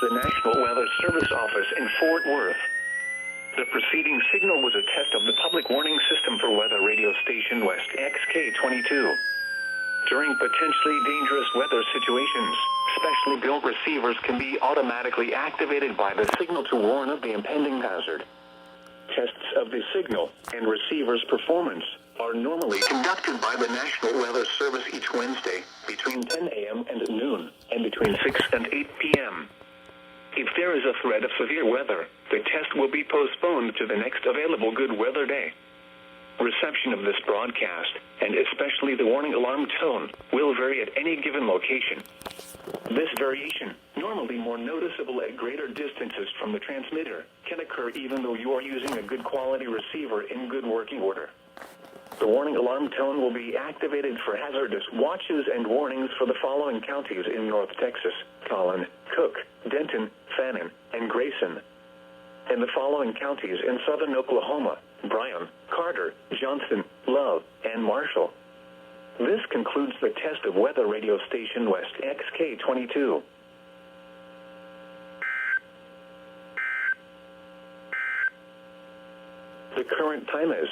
the National Weather Service office in Fort Worth. The preceding signal was a test of the public warning system for weather radio station WXK22. During potentially dangerous weather situations, specially built receivers can be automatically activated by the signal to warn of the impending hazard. Tests of the signal and receiver's performance are normally conducted by the National Weather Service each Wednesday between 10 a.m. and noon, and between 6 and 8 p.m. If there is a threat of severe weather, the test will be postponed to the next available good weather day. Reception of this broadcast, and especially the warning alarm tone, will vary at any given location. This variation, normally more noticeable at greater distances from the transmitter, can occur even though you are using a good quality receiver in good working order. The warning alarm tone will be activated for hazardous watches and warnings for the following counties in North Texas: Collin, Cook, Denton, Fannin, and Grayson. In the following counties in southern Oklahoma: Bryan, Carter, Johnston, Love, and Marshall. This concludes the test of weather radio station WXK22. The current time is